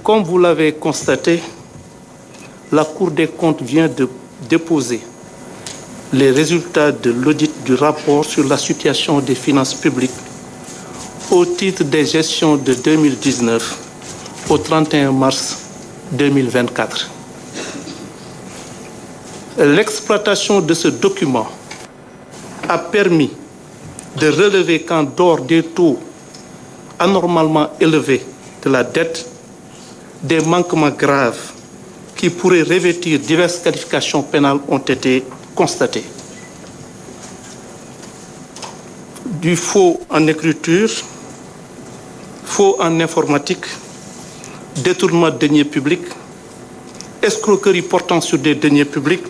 Comme vous l'avez constaté, la Cour des comptes vient de déposer les résultats de l'audit du rapport sur la situation des finances publiques au titre des gestions de 2019 au 31 mars 2024. L'exploitation de ce document a permis de relever qu'en dehors des taux anormalement élevés de la dette, des manquements graves qui pourraient revêtir diverses qualifications pénales ont été constatés. Du faux en écriture, faux en informatique, détournement de deniers publics, escroquerie portant sur des deniers publics,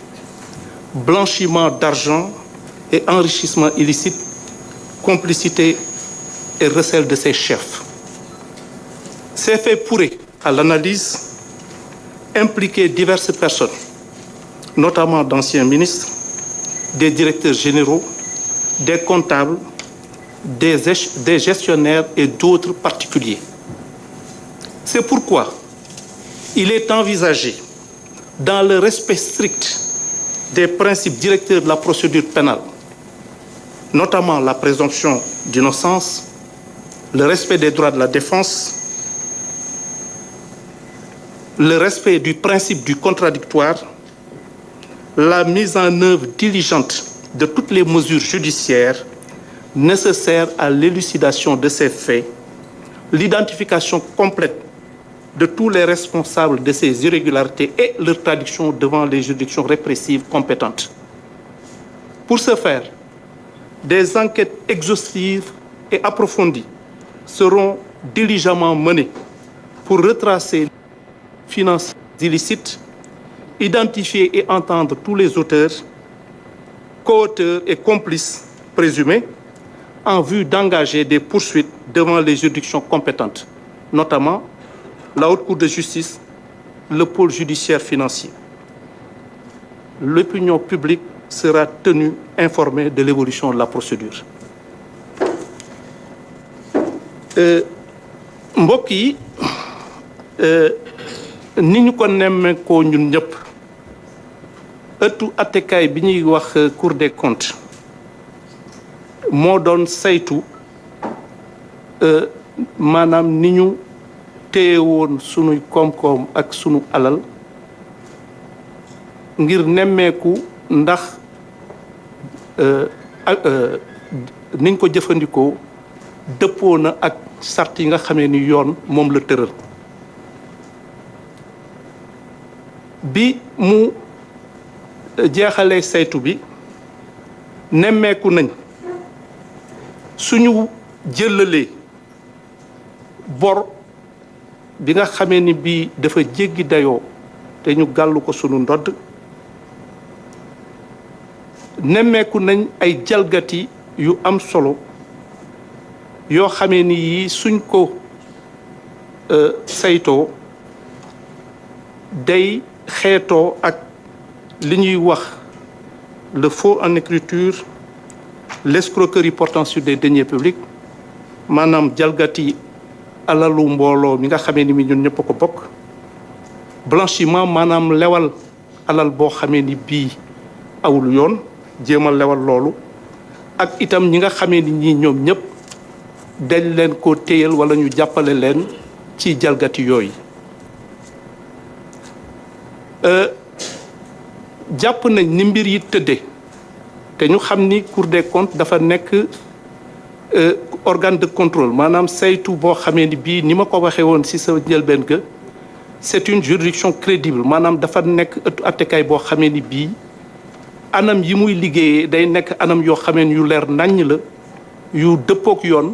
blanchiment d'argent et enrichissement illicite, complicité et recel de ses chefs. Ces faits pourraient, à l'analyse, impliquer diverses personnes, notamment d'anciens ministres, des directeurs généraux, des comptables, des gestionnaires et d'autres particuliers. C'est pourquoi il est envisagé, dans le respect strict des principes directeurs de la procédure pénale, notamment la présomption d'innocence, le respect des droits de la défense, le respect du principe du contradictoire, la mise en œuvre diligente de toutes les mesures judiciaires nécessaires à l'élucidation de ces faits, l'identification complète de tous les responsables de ces irrégularités et leur traduction devant les juridictions répressives compétentes. Pour ce faire, des enquêtes exhaustives et approfondies seront diligemment menées pour retracer les finances illicites, identifier et entendre tous les auteurs, co-auteurs et complices présumés en vue d'engager des poursuites devant les juridictions compétentes, notamment la Haute Cour de justice, le pôle judiciaire financier. L'opinion publique sera tenue informée de l'évolution de la procédure. Mbokk yi ni ñu ko nemmeekoo ñun ñëpp ëttu attekaay bi ñuy wax Cour des comptes moo doon saytu maanaam ni ñu téye woon sunuy koom-koom ak sunu alal ngir nemmeeku ndax niñ ko jëfandikoo dëppoo na ak sart yi nga xamee ni yoon moom la tëral. Bi mu jeexalee saytu bi nemmeeku nañ suñu jëlalee bor bi nga xamee ni bii dafa jéggi dayoo te ñu gàllu ko sunu ndodd nemmeeku nañ ay jalgati yu am solo yoo xamee ni yii suñ ko saytoo day xeetoo ak li ñuy wax le faux en écriture, l'escroquerie portant sur des deniers publics, maanaam jalgati alalu mbooloo mi nga xamee ni mi ñun ñëpp ko bokk, blanchiment maanaam lewal alal boo xamee ni bii awul yoon jéemal lewal loolu, ak itam ñi nga xamee ni ñii ñoom ñëpp dañ leen ko téyal wala ñu jàppale leen ci jalgati yooyu. Jàpp nañ ni mbir yi tëddee te ñu xam ni Cour des comptes dafa nekk organe de contrôle maanaam saytu boo xamee ni bii ni ma ko waxee woon ci sa njëlbeen ga c'est une juridiction crédible maanaam dafa nekk ëttu attekaay boo xamee ni bii anam yi muy liggéeyee day nekk anam yoo xamee ni yu leer naññ la yu dëppook yoon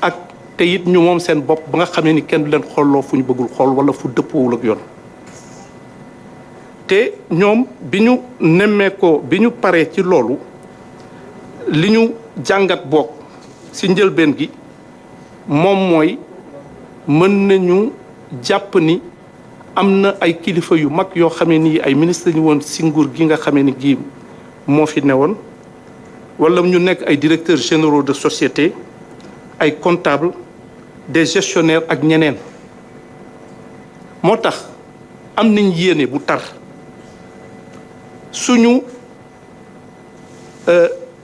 ak te it ñu moom seen bopp ba nga xamee ni kenn du leen xooloo fu ñu bëggul xool wala fu dëppoowul ak yoon. te ñoom bi ñu nemmeekoo bi ñu paree ci loolu li ñu jàngat boog ci njëlbeen gi moom mooy mën nañu jàpp ni am na ay kilifa yu mag yoo xamee ni ay ministre ñu woon ci nguur gi nga xamee ni gi moo fi newoon wala ñu nekk ay directeurs généraux de société ay comptables des gestionnaires ak ñeneen moo tax am nañ yéene bu tar suñu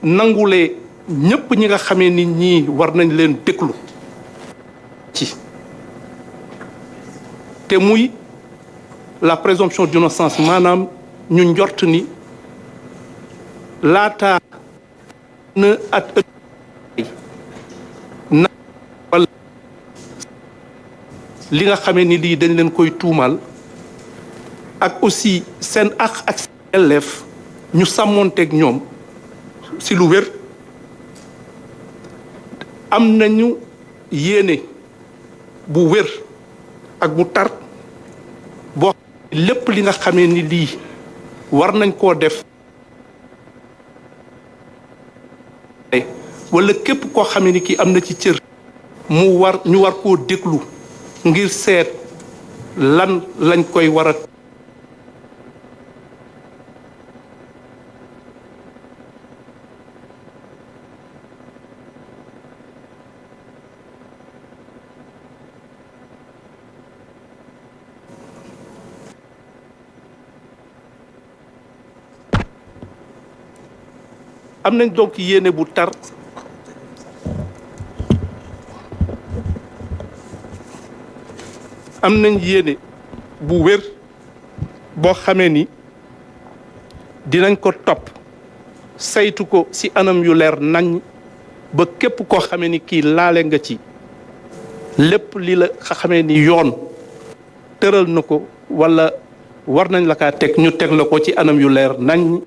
nangulee ñëpp ñi nga xamee ni ñii war nañ leen déglu ci te muy la présomption d'innocence maanaam ñu njort ni laata na at na wala li nga xamee ni lii dañ leen koy tuumal ak aussi seen ak seen yelleef ñu sàmmoonteeg ñoom si lu wér am nañu yéene bu wér ak bu tar boo lépp li nga xamee ni lii war nañ koo def wala képp koo xamee ni kii am na ci cër ñu war koo déglu ngir seet lan lañ koy war a am nañ donc yéene bu tar am nañ yéene bu wér boo xamee ni dinañ ko topp saytu ko ci anam yu leer nañ ba képp koo xamee ni kii laale nga ci lépp li la xamee ni yoon tëral na ko walla war nañ la kaa teg ñu teg la ko ci anam yu leer nañ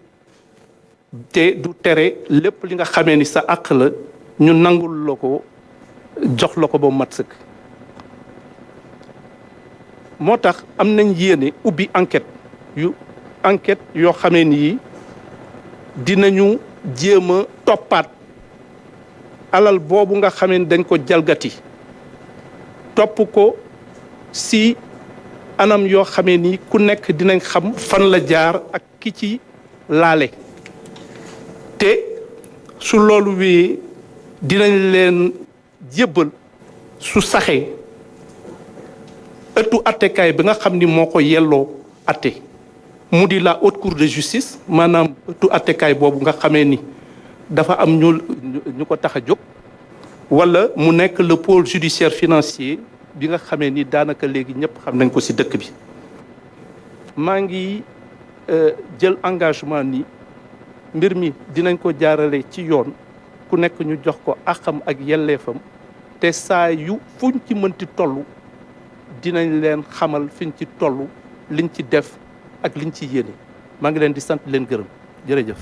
te du tere lépp li nga xamee ni sa àq la ñu nangul la ko jox la ko ba mat sëkk moo tax am nañ yéene ubbi enquête yoo xamee ni dinañu jéem a toppaat alal boobu nga xamee ni dañ ko jalgati topp ko si anam yoo xamee ni ku nekk dinañ xam fan la jaar ak ki ci laale te su loolu wéyee dinañ leen jébbal su saxee ëttu attekaay bi nga xam ni moo ko yelloo atte mu di la haute cour de justice maanaam ëttu attekaay boobu nga xamee ni dafa am ñu ko tax a jóg wala mu nekk le pôle judiciaire financier bi nga xamee ni daanaka léegi ñëpp xam nañ ko ci dëkk bi maa ngi jël engagement ni mbir mi dinañ ko jaarale ci yoon ku nekk ñu jox ko àqam ak yelleefam te saa yu fuñ ci mënti toll dinañ leen xamal fiñ ci toll liñ ci def ak liñ ci yéene maa ngi leen di sant leen gërëm jërëjëf